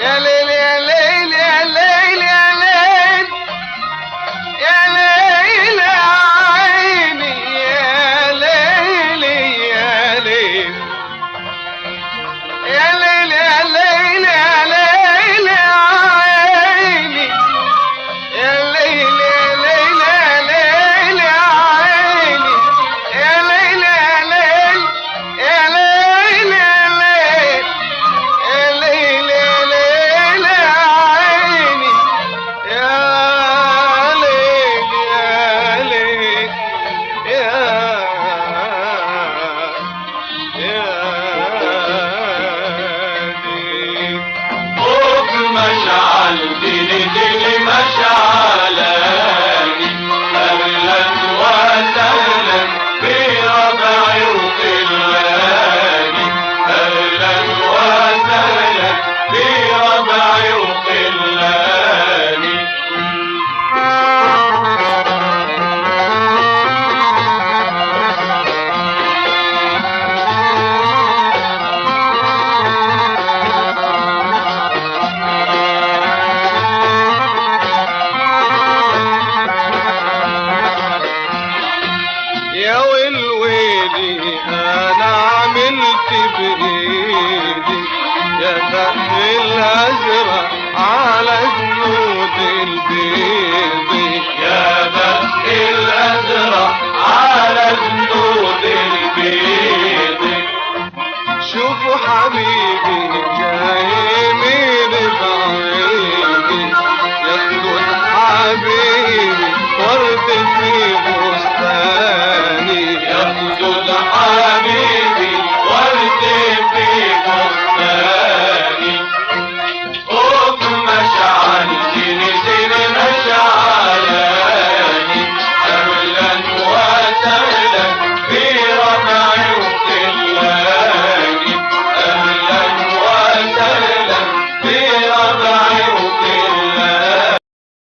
يا ليل يا ليل يا ليل يا ليل يا ليل عيني يا ليل يا ليل يا ليل يا ليل يا ليل عيني يا ليل يا ليل يا ليل عيني يا ليل يا ليل يا ليل يا ليل يا ليل يا ليل عيني يا ليل مشعل ديني ديني مشعلاني أهلا وسهلا بربعي وخلاني أهلا وسهلا بربعي وخلاني يا ويلي انا عملت بايدي يا بحر الازرق على جنود البيض يا بدء الأزرق على جنود البيض